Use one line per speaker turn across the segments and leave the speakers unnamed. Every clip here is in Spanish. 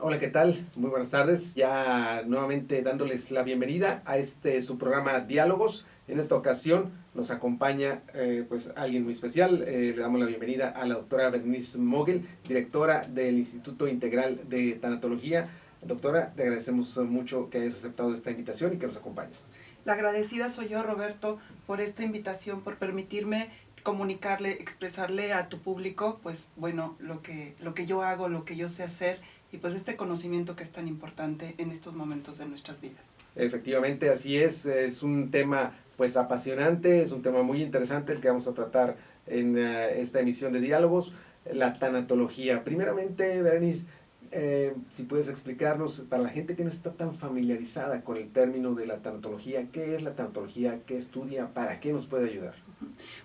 Hola, ¿qué tal? Muy buenas tardes. Ya nuevamente dándoles la bienvenida a su programa Diálogos. En esta ocasión nos acompaña pues alguien muy especial. Le damos la bienvenida a la doctora Berenice Mogel, directora del Instituto Integral de Tanatología. Doctora, te agradecemos mucho que hayas aceptado esta invitación y que nos acompañes.
La agradecida soy yo, Roberto, por esta invitación, por permitirme comunicarle, expresarle a tu público, pues bueno, lo que yo hago, lo que yo sé hacer y pues este conocimiento que es tan importante en estos momentos de nuestras vidas.
Efectivamente, así es un tema pues apasionante, es un tema muy interesante el que vamos a tratar en esta emisión de Diálogos, la tanatología. Primeramente, Berenice, si puedes explicarnos, para la gente que no está tan familiarizada con el término de la tanatología, ¿qué es la tanatología? ¿Qué estudia? ¿Para qué nos puede ayudar?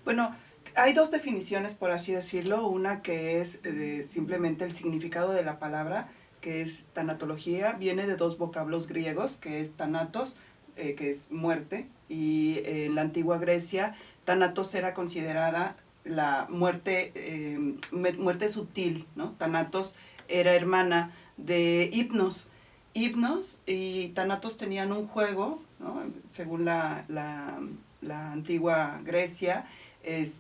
Bueno, hay dos definiciones, por así decirlo. Una que es simplemente el significado de la palabra, que es tanatología, viene de dos vocablos griegos, que es thanatos, que es muerte, y en la antigua Grecia, thanatos era considerada la muerte, muerte sutil, ¿no? Thanatos era hermana de Hipnos. Hipnos y Thanatos tenían un juego, ¿no? Según la antigua Grecia,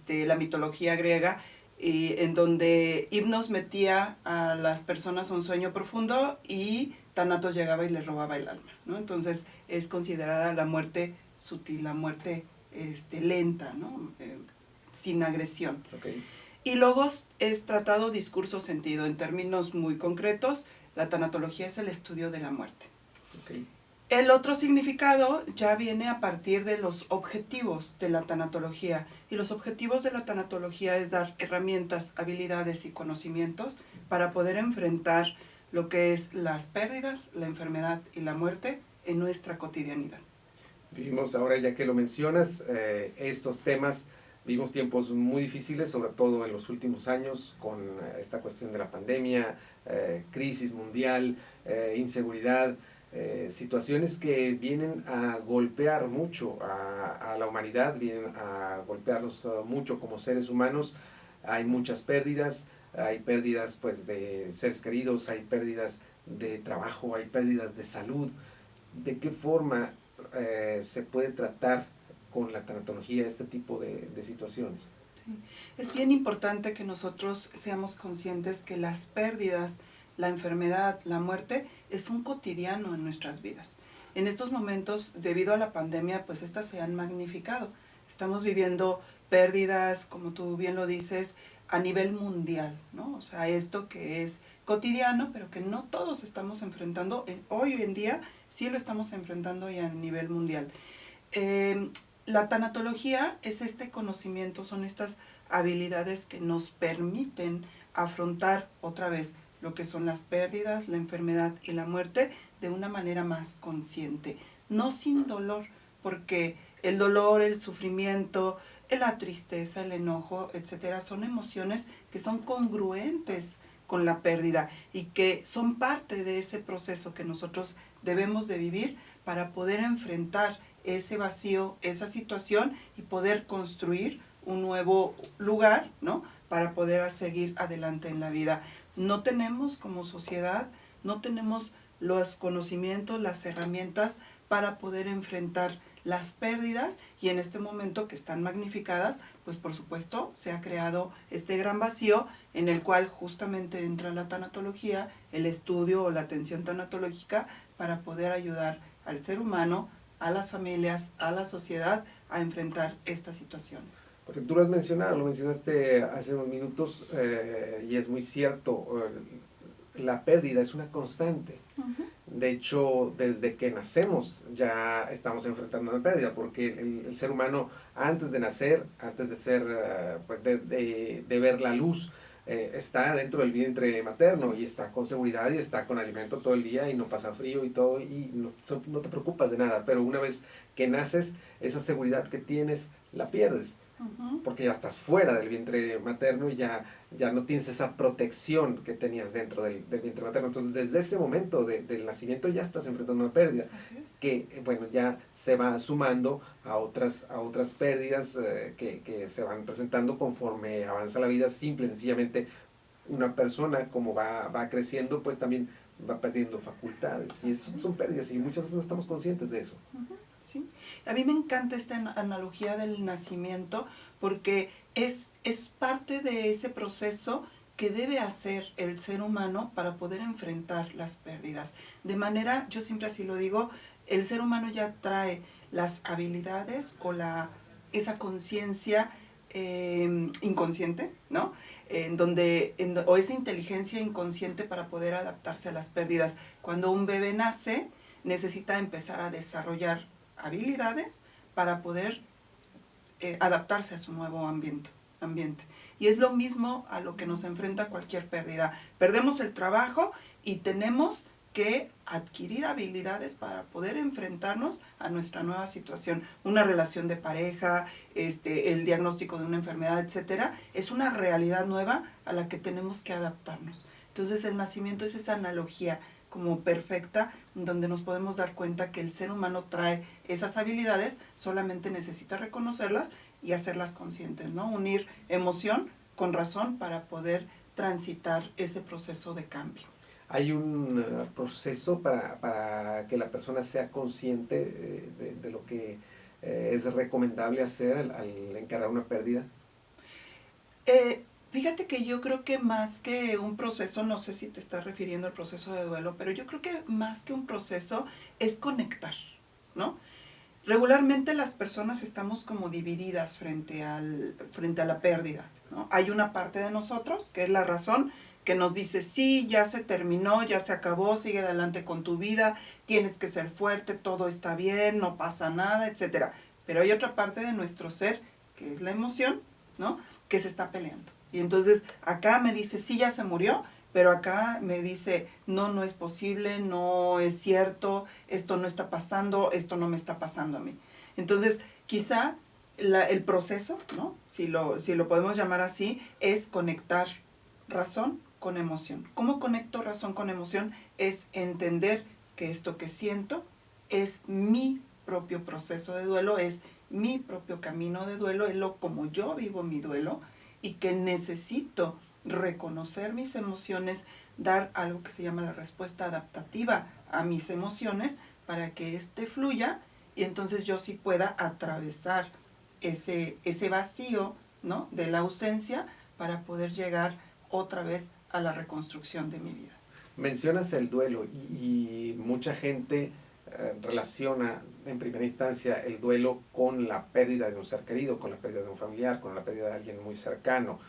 la mitología griega, y en donde Hipnos metía a las personas a un sueño profundo y Thanatos llegaba y les robaba el alma, ¿no? Entonces es considerada la muerte sutil, la muerte lenta, ¿no? Sin agresión.
Okay.
Y logos es tratado, discurso, sentido. En términos muy concretos, la tanatología es el estudio de la muerte.
Okay.
El otro significado ya viene a partir de los objetivos de la tanatología. Y los objetivos de la tanatología es dar herramientas, habilidades y conocimientos para poder enfrentar lo que es las pérdidas, la enfermedad y la muerte en nuestra cotidianidad.
Vivimos ahora, ya que lo mencionas, estos temas, vivimos tiempos muy difíciles, sobre todo en los últimos años, con esta cuestión de la pandemia, crisis mundial, inseguridad, situaciones que vienen a golpear mucho a la humanidad, vienen a golpearnos mucho como seres humanos. Hay muchas pérdidas, hay pérdidas pues de seres queridos, hay pérdidas de trabajo, hay pérdidas de salud. ¿De qué forma se puede tratar con la tanatología este tipo de situaciones?
Sí. Es bien importante que nosotros seamos conscientes que las pérdidas, la enfermedad, la muerte es un cotidiano en nuestras vidas. En estos momentos, debido a la pandemia, pues estas se han magnificado. Estamos viviendo pérdidas, como tú bien lo dices, a nivel mundial, ¿no? O sea, esto que es cotidiano, pero que no todos estamos enfrentando, hoy en día sí lo estamos enfrentando ya a nivel mundial. La tanatología es este conocimiento, son estas habilidades que nos permiten afrontar otra vez lo que son las pérdidas, la enfermedad y la muerte de una manera más consciente, no sin dolor, porque el dolor, el sufrimiento, la tristeza, el enojo, etcétera, son emociones que son congruentes con la pérdida y que son parte de ese proceso que nosotros debemos de vivir para poder enfrentar ese vacío, esa situación y poder construir un nuevo lugar, ¿no? Para poder seguir adelante en la vida. No tenemos como sociedad, no tenemos los conocimientos, las herramientas para poder enfrentar las pérdidas y en este momento que están magnificadas, pues por supuesto se ha creado este gran vacío en el cual justamente entra la tanatología, el estudio o la atención tanatológica para poder ayudar al ser humano, a las familias, a la sociedad a enfrentar estas situaciones.
Porque tú lo has mencionado, lo mencionaste hace unos minutos y es muy cierto, la pérdida es una constante. De hecho, desde que nacemos ya estamos enfrentando una pérdida, porque el ser humano antes de nacer, antes de ser, pues de ver la luz, está dentro del vientre materno y está con seguridad y está con alimento todo el día y no pasa frío y todo y no te preocupas de nada, pero una vez que naces, esa seguridad que tienes la pierdes. Porque ya estás fuera del vientre materno y ya no tienes esa protección que tenías dentro del vientre materno. Entonces, desde ese momento del nacimiento ya estás enfrentando una pérdida que, bueno, ya se va sumando a otras pérdidas que se van presentando conforme avanza la vida. Simple, sencillamente, una persona como va creciendo, pues también va perdiendo facultades, y eso son pérdidas, y muchas veces no estamos conscientes de eso.
¿Sí? A mí me encanta esta analogía del nacimiento, porque es parte de ese proceso que debe hacer el ser humano para poder enfrentar las pérdidas. De manera, yo siempre así lo digo, el ser humano ya trae las habilidades o esa conciencia inconsciente, ¿no? O esa inteligencia inconsciente para poder adaptarse a las pérdidas. Cuando un bebé nace, necesita empezar a desarrollar habilidades para poder adaptarse a su nuevo ambiente. Y es lo mismo a lo que nos enfrenta cualquier pérdida. Perdemos el trabajo y tenemos que adquirir habilidades para poder enfrentarnos a nuestra nueva situación. Una relación de pareja, el diagnóstico de una enfermedad, etcétera, es una realidad nueva a la que tenemos que adaptarnos. Entonces el nacimiento es esa analogía como perfecta, donde nos podemos dar cuenta que el ser humano trae esas habilidades, solamente necesita reconocerlas y hacerlas conscientes, ¿no? Unir emoción con razón para poder transitar ese proceso de cambio.
¿Hay un proceso para que la persona sea consciente de lo que es recomendable hacer al encarar una pérdida?
Fíjate que yo creo que más que un proceso, no sé si te estás refiriendo al proceso de duelo, pero yo creo que más que un proceso es conectar, ¿no? Regularmente las personas estamos como divididas frente a la pérdida, ¿no? Hay una parte de nosotros, que es la razón, que nos dice, sí, ya se terminó, ya se acabó, sigue adelante con tu vida, tienes que ser fuerte, todo está bien, no pasa nada, etc. Pero hay otra parte de nuestro ser, que es la emoción, ¿no? Que se está peleando. Y entonces acá me dice, sí, ya se murió, pero acá me dice, no, no es posible, no es cierto, esto no está pasando, esto no me está pasando a mí. Entonces, quizá el proceso, ¿no? Si lo podemos llamar así, es conectar razón con emoción. ¿Cómo conecto razón con emoción? Es entender que esto que siento es mi propio proceso de duelo, es mi propio camino de duelo, es como yo vivo mi duelo, y que necesito reconocer mis emociones, dar algo que se llama la respuesta adaptativa a mis emociones para que éste fluya y entonces yo sí pueda atravesar ese vacío, ¿no? De la ausencia para poder llegar otra vez a la reconstrucción de mi vida.
Mencionas el duelo y mucha gente relaciona en primera instancia el duelo con la pérdida de un ser querido, con la pérdida de un familiar, con la pérdida de alguien muy cercano.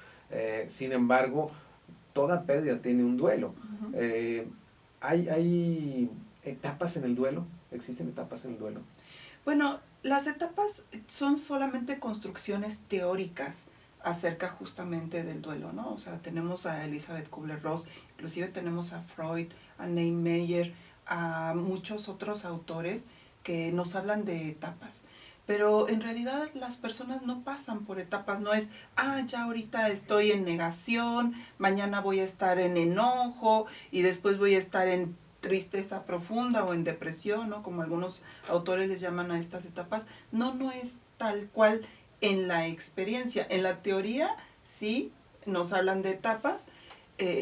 Sin embargo, toda pérdida tiene un duelo. ¿Hay etapas en el duelo? ¿Existen etapas en el duelo?
Bueno, las etapas son solamente construcciones teóricas acerca justamente del duelo, ¿no? O sea, tenemos a Elizabeth Kubler-Ross, inclusive tenemos a Freud, a Niemeyer, a muchos otros autores que nos hablan de etapas. Pero en realidad las personas no pasan por etapas, no es, ya ahorita estoy en negación, mañana voy a estar en enojo y después voy a estar en tristeza profunda o en depresión, ¿no? Como algunos autores les llaman a estas etapas. No es tal cual en la experiencia. En la teoría sí nos hablan de etapas,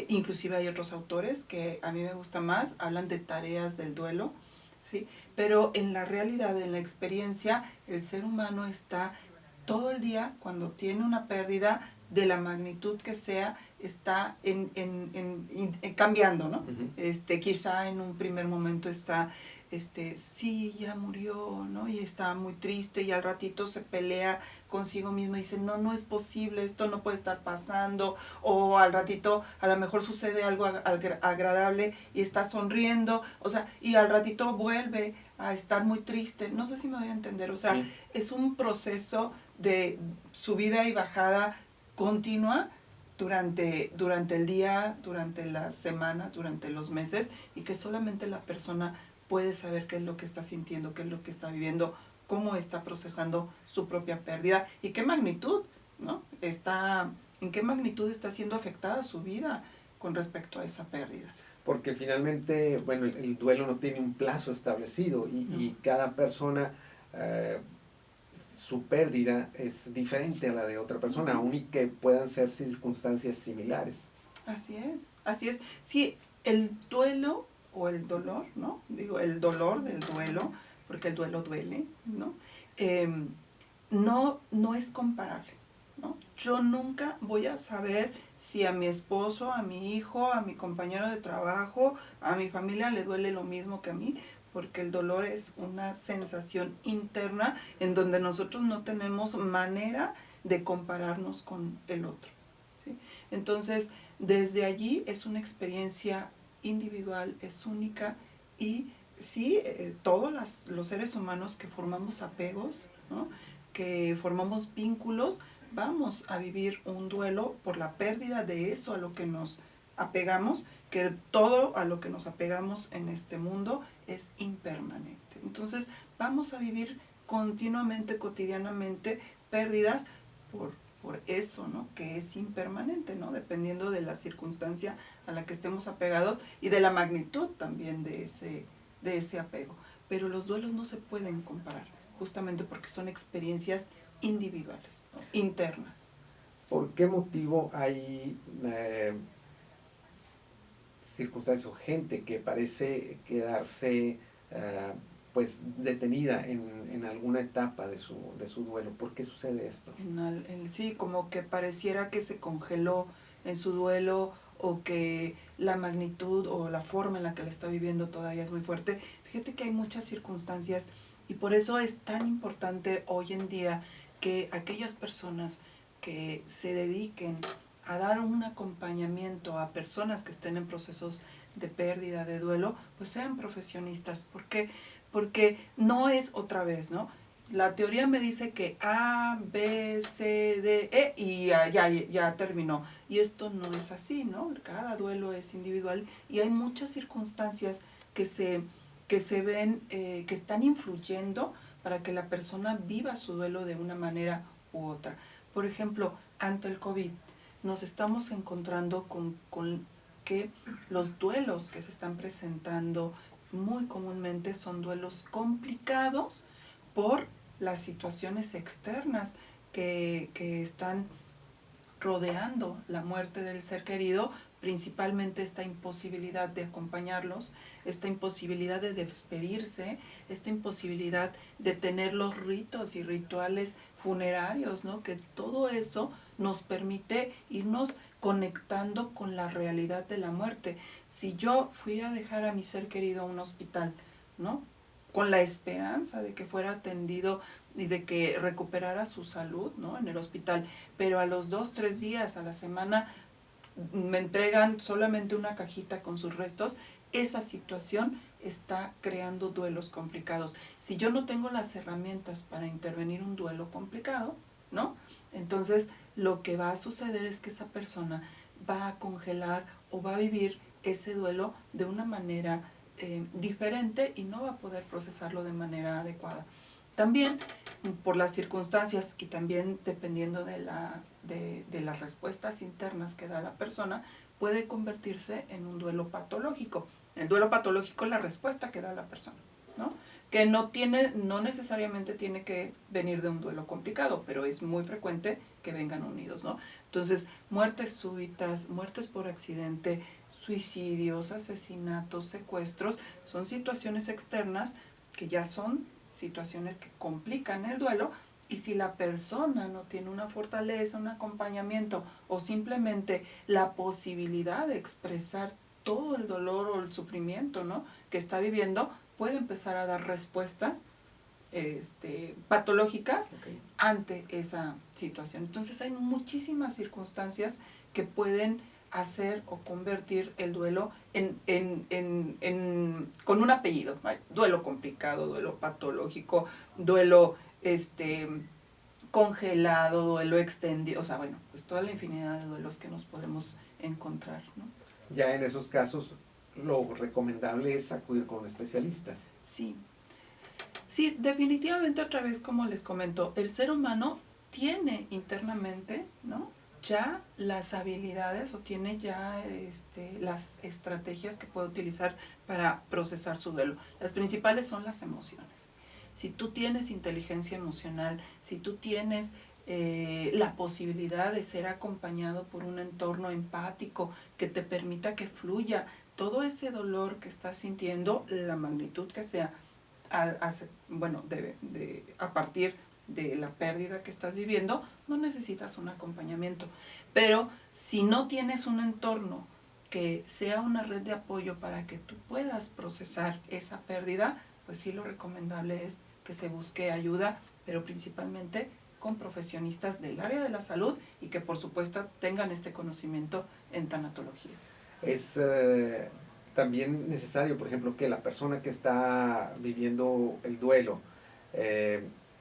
inclusive hay otros autores que a mí me gusta más, hablan de tareas del duelo, ¿sí? Pero en la realidad, en la experiencia, el ser humano está todo el día, cuando tiene una pérdida de la magnitud que sea, está cambiando, ¿no?
Uh-huh.
Quizá en un primer momento está, sí, ya murió, ¿no? Y está muy triste y al ratito se pelea consigo mismo y dice, no es posible, esto no puede estar pasando, o al ratito a lo mejor sucede algo agradable y está sonriendo, o sea, y al ratito vuelve a estar muy triste, no sé si me voy a entender, o sea, sí. Es un proceso de subida y bajada continua durante el día, durante las semanas, durante los meses, y que solamente la persona puede saber qué es lo que está sintiendo, qué es lo que está viviendo, cómo está procesando su propia pérdida y qué magnitud, ¿no? En qué magnitud está siendo afectada su vida con respecto a esa pérdida.
Porque finalmente, bueno, el duelo no tiene un plazo establecido y cada persona, su pérdida es diferente a la de otra persona, aun y que puedan ser circunstancias similares.
Así es, así es. Sí, el duelo o el dolor, ¿no? Digo, el dolor del duelo, porque el duelo duele, ¿no? No es comparable, ¿no? Yo nunca voy a saber si a mi esposo, a mi hijo, a mi compañero de trabajo, a mi familia le duele lo mismo que a mí, porque el dolor es una sensación interna en donde nosotros no tenemos manera de compararnos con el otro, ¿sí? Entonces, desde allí es una experiencia individual, es única y sí, todos los seres humanos que formamos apegos, ¿no? Que formamos vínculos, vamos a vivir un duelo por la pérdida de eso a lo que nos apegamos, que todo a lo que nos apegamos en este mundo es impermanente. Entonces vamos a vivir continuamente, cotidianamente, pérdidas por eso, ¿no? Que es impermanente, ¿no? Dependiendo de la circunstancia a la que estemos apegados y de la magnitud también de ese apego. Pero los duelos no se pueden comparar, justamente porque son experiencias individuales, ¿no? Internas.
¿Por qué motivo hay circunstancias o gente que parece quedarse pues detenida en alguna etapa de su duelo? ¿Por qué sucede esto?
Sí, como que pareciera que se congeló en su duelo o que la magnitud o la forma en la que la está viviendo todavía es muy fuerte. Fíjate que hay muchas circunstancias y por eso es tan importante hoy en día que aquellas personas que se dediquen a dar un acompañamiento a personas que estén en procesos de pérdida, de duelo, pues sean profesionistas. ¿Por qué? Porque no es otra vez, ¿no? La teoría me dice que A, B, C, D, E y ya terminó. Y esto no es así, ¿no? Cada duelo es individual y hay muchas circunstancias que se ven, que están influyendo para que la persona viva su duelo de una manera u otra. Por ejemplo, ante el COVID, nos estamos encontrando con que los duelos que se están presentando muy comúnmente son duelos complicados por las situaciones externas que están rodeando la muerte del ser querido, principalmente esta imposibilidad de acompañarlos, esta imposibilidad de despedirse, esta imposibilidad de tener los ritos y rituales funerarios, ¿no? Que todo eso nos permite irnos conectando con la realidad de la muerte. Si yo fui a dejar a mi ser querido a un hospital, ¿no? Con la esperanza de que fuera atendido y de que recuperara su salud, ¿no? En el hospital, pero a los 2, 3 días, a la semana, me entregan solamente una cajita con sus restos, esa situación está creando duelos complicados. Si yo no tengo las herramientas para intervenir un duelo complicado, ¿no? Entonces lo que va a suceder es que esa persona va a congelar o va a vivir ese duelo de una manera diferente y no va a poder procesarlo de manera adecuada. También por las circunstancias y también dependiendo de las respuestas internas que da la persona, puede convertirse en un duelo patológico. El duelo patológico es la respuesta que da la persona, ¿no? Que no necesariamente tiene que venir de un duelo complicado, pero es muy frecuente que vengan unidos, ¿no? Entonces, muertes súbitas, muertes por accidente, suicidios, asesinatos, secuestros, son situaciones externas que ya son situaciones que complican el duelo, y si la persona no tiene una fortaleza, un acompañamiento o simplemente la posibilidad de expresar todo el dolor o el sufrimiento, ¿no? que está viviendo, puede empezar a dar respuestas patológicas ante esa situación. Entonces hay muchísimas circunstancias que pueden hacer o convertir el duelo con un apellido. Duelo complicado, duelo patológico, duelo congelado, duelo extendido, o sea, bueno, pues toda la infinidad de duelos que nos podemos encontrar, ¿no?
Ya en esos casos, lo recomendable es acudir con un especialista.
Sí. Sí, definitivamente, otra vez, como les comento, el ser humano tiene internamente, ¿no? ya las habilidades o tiene ya las estrategias que puede utilizar para procesar su duelo. Las principales son las emociones. Si tú tienes inteligencia emocional, si tú tienes la posibilidad de ser acompañado por un entorno empático que te permita que fluya todo ese dolor que estás sintiendo, la magnitud que sea, a partir de la pérdida que estás viviendo, no necesitas un acompañamiento. Pero si no tienes un entorno que sea una red de apoyo para que tú puedas procesar esa pérdida, pues sí, lo recomendable es que se busque ayuda, pero principalmente con profesionistas del área de la salud y que por supuesto tengan este conocimiento en tanatología.
Es también necesario, por ejemplo, que la persona que está viviendo el duelo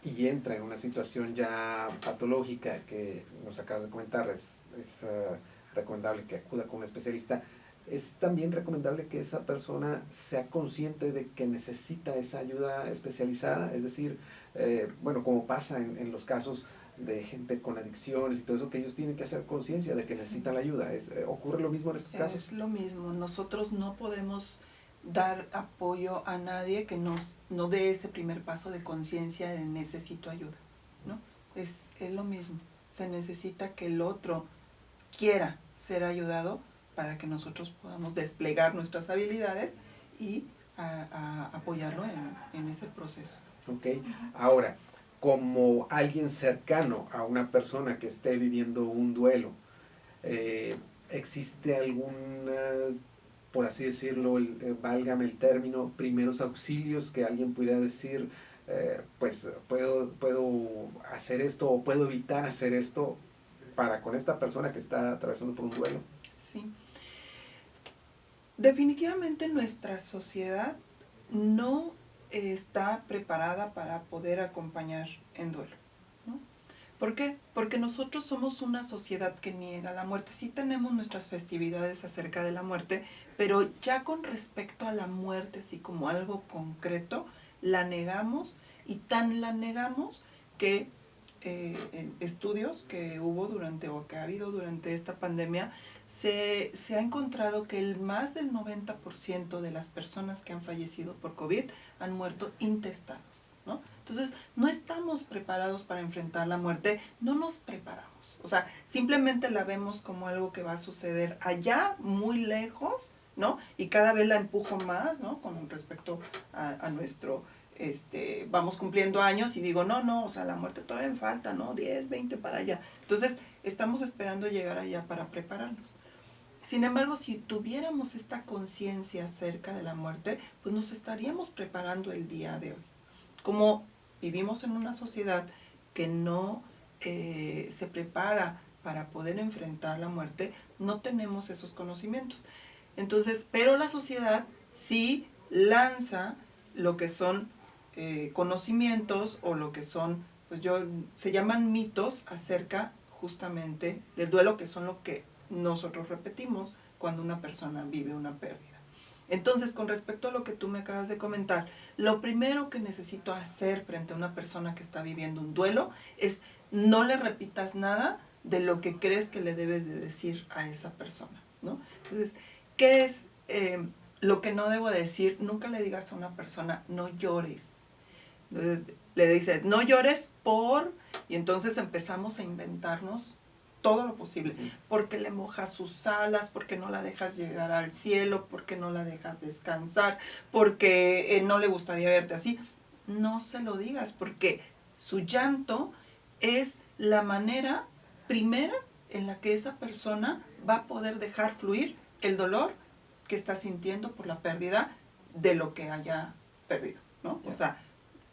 y entra en una situación ya patológica que nos acabas de comentar, es recomendable que acuda con un especialista. Es también recomendable que esa persona sea consciente de que necesita esa ayuda especializada, es decir, bueno, como pasa en los casos de gente con adicciones y todo eso, que ellos tienen que hacer conciencia de que necesitan la ayuda. ¿Ocurre lo mismo en estos casos?
Es lo mismo. Nosotros no podemos dar apoyo a nadie que no dé ese primer paso de conciencia de necesito ayuda, ¿no? Es lo mismo. Se necesita que el otro quiera ser ayudado para que nosotros podamos desplegar nuestras habilidades y apoyarlo en ese proceso.
Ok, ahora, como alguien cercano a una persona que esté viviendo un duelo, ¿existe alguna, por así decirlo, válgame el término, primeros auxilios que alguien pudiera decir, pues puedo hacer esto o puedo evitar hacer esto para con esta persona que está atravesando por un duelo?
Sí. Definitivamente nuestra sociedad no está preparada para poder acompañar en duelo, ¿no? ¿Por qué? Porque nosotros somos una sociedad que niega la muerte. Sí tenemos nuestras festividades acerca de la muerte, pero ya con respecto a la muerte, así como algo concreto, la negamos, y tan la negamos que en estudios que hubo o que ha habido durante esta pandemia, se ha encontrado que más del 90% de las personas que han fallecido por COVID han muerto intestados, ¿no? Entonces, no estamos preparados para enfrentar la muerte, no nos preparamos. O sea, simplemente la vemos como algo que va a suceder allá, muy lejos, ¿no? Y cada vez la empujo más, ¿no? Con respecto a nuestro, vamos cumpliendo años y digo, no, o sea, la muerte todavía me falta, ¿no? 10, 20 para allá. Entonces, estamos esperando llegar allá para prepararnos. Sin embargo, si tuviéramos esta conciencia acerca de la muerte, pues nos estaríamos preparando el día de hoy. Como vivimos en una sociedad que no se prepara para poder enfrentar la muerte, no tenemos esos conocimientos. Entonces, pero la sociedad sí lanza lo que son conocimientos o lo que son, se llaman mitos acerca justamente del duelo, que son lo que nosotros repetimos cuando una persona vive una pérdida. Entonces, con respecto a lo que tú me acabas de comentar, lo primero que necesito hacer frente a una persona que está viviendo un duelo es no le repitas nada de lo que crees que le debes de decir a esa persona, ¿no? Entonces, ¿qué es lo que no debo decir? Nunca le digas a una persona, no llores. Entonces, le dices, no llores y entonces empezamos a inventarnos todo lo posible, porque le mojas sus alas, porque no la dejas llegar al cielo, porque no la dejas descansar, porque no le gustaría verte así. No se lo digas, porque su llanto es la manera primera en la que esa persona va a poder dejar fluir el dolor que está sintiendo por la pérdida de lo que haya perdido, ¿no? O sea,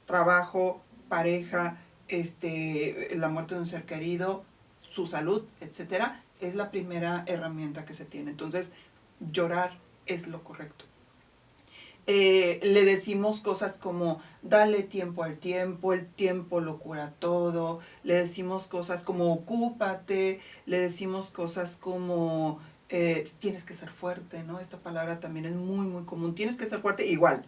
trabajo, pareja, la muerte de un ser querido, su salud, etcétera, es la primera herramienta que se tiene. Entonces, llorar es lo correcto. Le decimos cosas como, dale tiempo al tiempo, el tiempo lo cura todo. Le decimos cosas como, ocúpate. Le decimos cosas como, tienes que ser fuerte, ¿no? Esta palabra también es muy, muy común. Tienes que ser fuerte igual.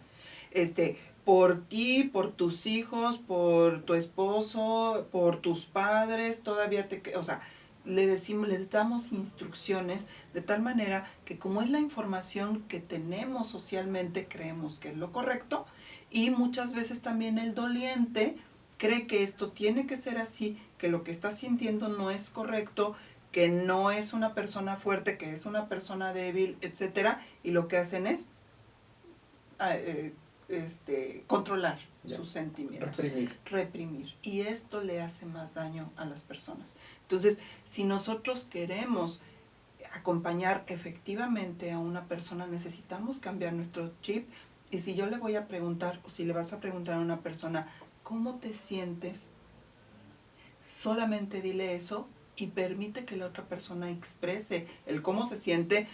Por ti, por tus hijos, por tu esposo, por tus padres, todavía o sea, les damos instrucciones de tal manera que como es la información que tenemos socialmente, creemos que es lo correcto, y muchas veces también el doliente cree que esto tiene que ser así, que lo que está sintiendo no es correcto, que no es una persona fuerte, que es una persona débil, etcétera, y lo que hacen es controlar sus sentimientos, reprimir, y esto le hace más daño a las personas. Entonces, si nosotros queremos acompañar efectivamente a una persona, necesitamos cambiar nuestro chip. Y si yo le voy a preguntar, o si le vas a preguntar a una persona, ¿cómo te sientes? Solamente dile eso y permite que la otra persona exprese el cómo se siente,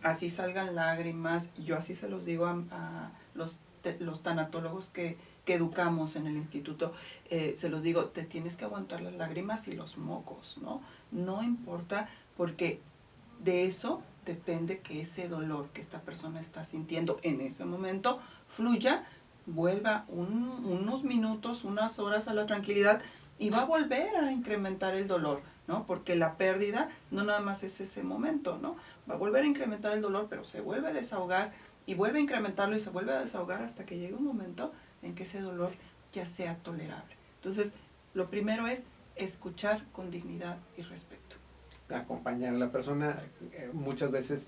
así salgan lágrimas. Yo así se los digo a los tanatólogos que educamos en el instituto, se los digo, te tienes que aguantar las lágrimas y los mocos, ¿no? No importa, porque de eso depende que ese dolor que esta persona está sintiendo en ese momento fluya, vuelva unos minutos, unas horas a la tranquilidad, y va a volver a incrementar el dolor, ¿no? Porque la pérdida no nada más es ese momento, ¿no? Va a volver a incrementar el dolor, pero se vuelve a desahogar y vuelve a incrementarlo y se vuelve a desahogar hasta que llegue un momento en que ese dolor ya sea tolerable. Entonces, lo primero es escuchar con dignidad y respeto.
Acompañar a la persona, muchas veces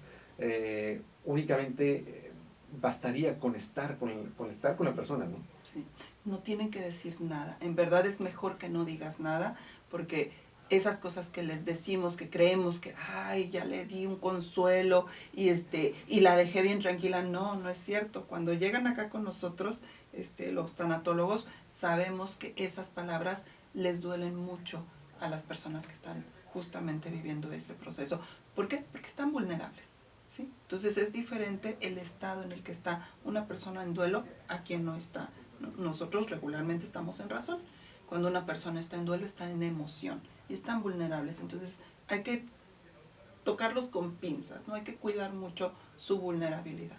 únicamente bastaría con estar con la persona, ¿no?
Sí, no tienen que decir nada. En verdad es mejor que no digas nada, porque esas cosas que les decimos, que creemos que, ay, ya le di un consuelo y la dejé bien tranquila, no es cierto. Cuando llegan acá con nosotros, los tanatólogos, sabemos que esas palabras les duelen mucho a las personas que están justamente viviendo ese proceso. ¿Por qué? Porque están vulnerables, ¿sí? Entonces es diferente el estado en el que está una persona en duelo a quien no está. Nosotros regularmente estamos en razón. Cuando una persona está en duelo, está en emoción y están vulnerables. Entonces hay que tocarlos con pinzas, ¿no? Hay que cuidar mucho su vulnerabilidad.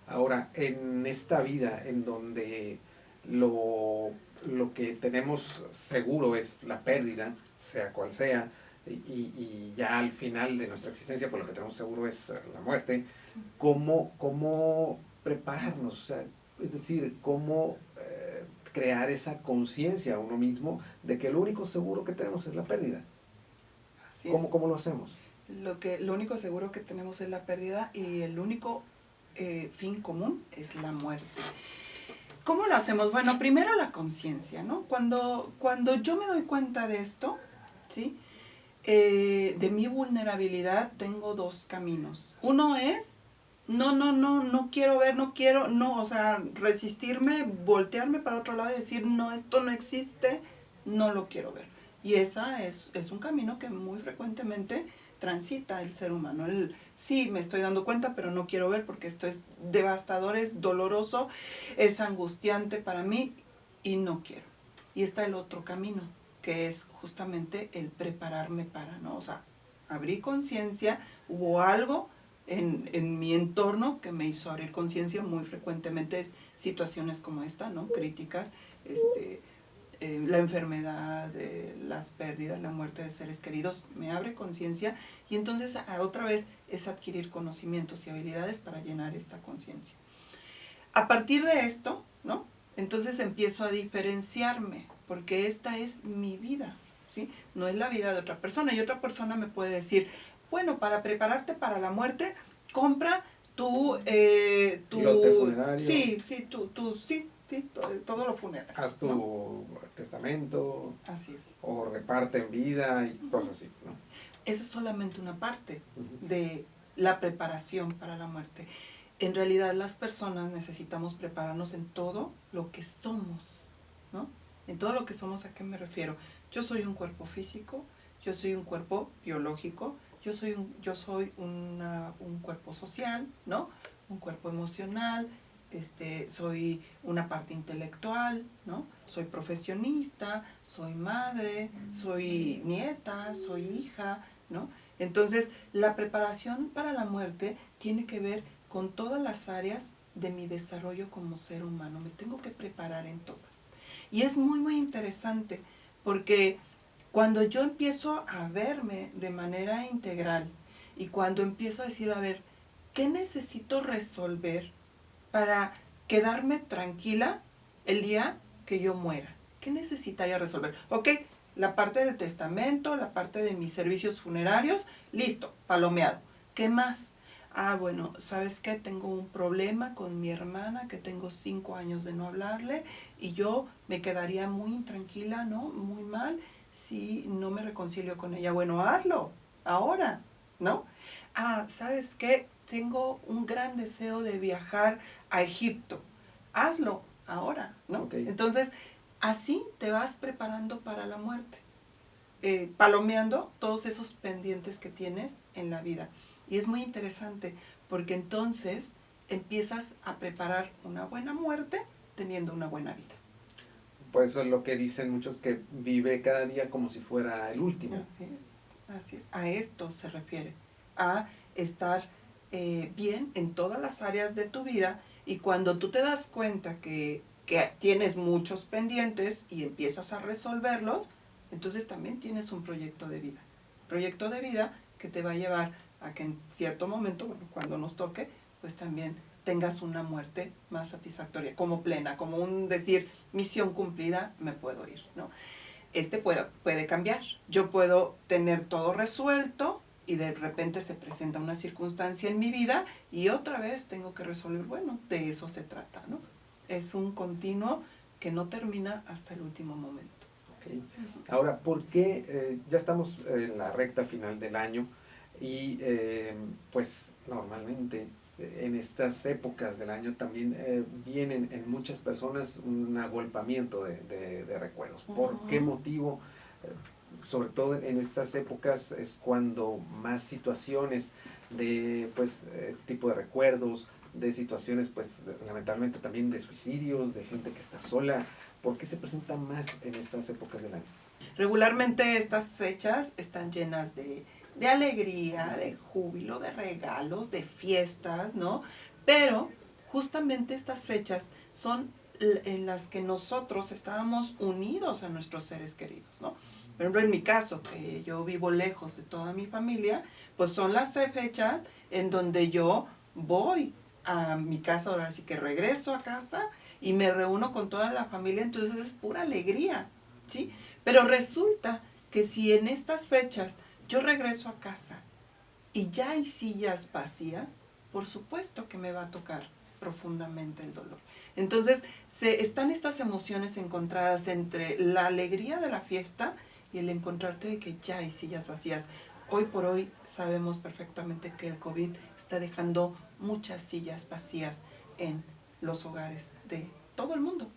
Ahora, en esta vida en donde lo que tenemos seguro es la pérdida, sea cual sea, y ya al final de nuestra existencia, pues lo que tenemos seguro es la muerte, ¿cómo prepararnos? O sea, es decir, ¿cómo crear esa conciencia a uno mismo de que lo único seguro que tenemos es la pérdida?
Así es.
¿Cómo lo hacemos?
Lo único seguro que tenemos es la pérdida, y el único fin común es la muerte. ¿Cómo lo hacemos? Bueno, primero la conciencia, ¿no? Cuando yo me doy cuenta de esto, ¿sí? De mi vulnerabilidad, tengo dos caminos. Uno es, no quiero ver, o sea, resistirme, voltearme para otro lado y decir, no, esto no existe, no lo quiero ver. Y esa es un camino que muy frecuentemente transita el ser humano. Sí, me estoy dando cuenta, pero no quiero ver porque esto es devastador, es doloroso, es angustiante para mí y no quiero. Y está el otro camino, que es justamente el prepararme para, ¿no? O sea, abrí conciencia, hubo algo en mi entorno que me hizo abrir conciencia. Muy frecuentemente es situaciones como esta, ¿no? Críticas, la enfermedad, las pérdidas, la muerte de seres queridos, me abre conciencia, y entonces otra vez es adquirir conocimientos y habilidades para llenar esta conciencia. A partir de esto, ¿no? Entonces empiezo a diferenciarme, porque esta es mi vida, ¿sí? No es la vida de otra persona, y otra persona me puede decir, bueno, para prepararte para la muerte, compra tu
lote funerario.
Sí, todo lo funerario.
Haz tu, ¿no?, testamento.
Así es.
O reparte en vida y cosas así, ¿no?
Esa es solamente una parte de la preparación para la muerte. En realidad, las personas necesitamos prepararnos en todo lo que somos, ¿no? En todo lo que somos, ¿a qué me refiero? Yo soy un cuerpo físico, yo soy un cuerpo biológico, yo soy un cuerpo social, ¿no? Un cuerpo emocional, soy una parte intelectual, ¿no? Soy profesionista, soy madre, soy nieta, soy hija, ¿no? Entonces, la preparación para la muerte tiene que ver con todas las áreas de mi desarrollo como ser humano. Me tengo que preparar en todas. Y es muy, muy interesante, porque cuando yo empiezo a verme de manera integral, y cuando empiezo a decir, a ver, ¿qué necesito resolver para quedarme tranquila el día que yo muera? ¿Qué necesitaría resolver? Ok, la parte del testamento, la parte de mis servicios funerarios, listo, palomeado. ¿Qué más? Ah, bueno, ¿sabes qué? Tengo un problema con mi hermana, que tengo 5 años de no hablarle, y yo me quedaría muy intranquila, ¿no? Muy mal si no me reconcilio con ella. Bueno, hazlo, ahora, ¿no? Ah, ¿sabes qué? Tengo un gran deseo de viajar a Egipto. Hazlo, ahora, ¿no?
Okay.
Entonces, así te vas preparando para la muerte, palomeando todos esos pendientes que tienes en la vida. Y es muy interesante porque entonces empiezas a preparar una buena muerte teniendo una buena vida.
Por eso es lo que dicen muchos, que vive cada día como si fuera el último.
Así es, así es. A esto se refiere, a estar bien en todas las áreas de tu vida, y cuando tú te das cuenta que tienes muchos pendientes y empiezas a resolverlos, entonces también tienes un proyecto de vida. Proyecto de vida que te va a llevar a que en cierto momento, bueno, cuando nos toque, pues también tengas una muerte más satisfactoria, como plena, como un decir, misión cumplida, me puedo ir, ¿no? Puede cambiar. Yo puedo tener todo resuelto y de repente se presenta una circunstancia en mi vida y otra vez tengo que resolver. Bueno, de eso se trata, ¿no? Es un continuo que no termina hasta el último momento.
Okay. Ahora, ¿por qué ya estamos en la recta final del año y pues normalmente en estas épocas del año también vienen en muchas personas un agolpamiento de recuerdos? ¿Por qué motivo? Sobre todo en estas épocas es cuando más situaciones de pues este tipo de recuerdos, de situaciones pues lamentablemente también de suicidios, de gente que está sola. ¿Por qué se presenta más en estas épocas del año?
Regularmente estas fechas están llenas de alegría, de júbilo, de regalos, de fiestas, ¿no? Pero justamente estas fechas son en las que nosotros estábamos unidos a nuestros seres queridos, ¿no? Por ejemplo, en mi caso, que yo vivo lejos de toda mi familia, pues son las fechas en donde yo voy a mi casa, ahora sí que regreso a casa y me reúno con toda la familia, entonces es pura alegría, ¿sí? Pero resulta que si en estas fechas yo regreso a casa y ya hay sillas vacías, por supuesto que me va a tocar profundamente el dolor. Entonces, están estas emociones encontradas entre la alegría de la fiesta y el encontrarte de que ya hay sillas vacías. Hoy por hoy sabemos perfectamente que el COVID está dejando muchas sillas vacías en los hogares de todo el mundo,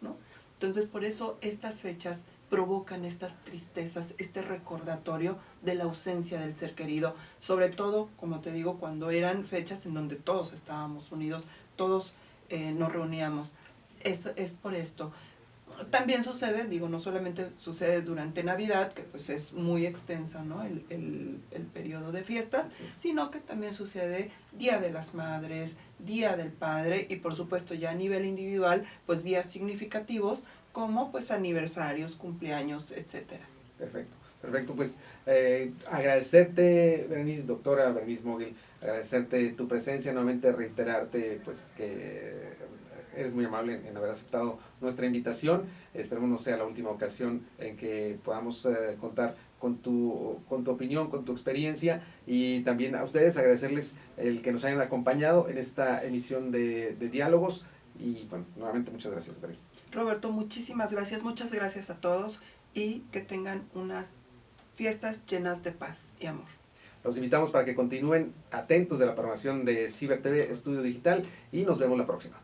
¿no? Entonces, por eso estas fechas provocan estas tristezas, este recordatorio de la ausencia del ser querido, sobre todo, como te digo, cuando eran fechas en donde todos estábamos unidos, todos nos reuníamos. Es por esto. También sucede, digo, no solamente sucede durante Navidad, que pues es muy extensa, ¿no? el periodo de fiestas, sino que también sucede Día de las Madres, Día del Padre y por supuesto ya a nivel individual, pues días significativos como pues aniversarios, cumpleaños, etcétera.
Perfecto, perfecto. Pues agradecerte, Berenice, doctora Berenice Mogel, agradecerte tu presencia, nuevamente reiterarte pues que eres muy amable en haber aceptado nuestra invitación. Esperemos no sea la última ocasión en que podamos contar con tu opinión, con tu experiencia, y también a ustedes agradecerles el que nos hayan acompañado en esta emisión de Diálogos. Y bueno, nuevamente muchas gracias, Berenice.
Roberto, muchísimas gracias, muchas gracias a todos y que tengan unas fiestas llenas de paz y amor.
Los invitamos para que continúen atentos de la programación de Ciber TV Estudio Digital y nos vemos la próxima.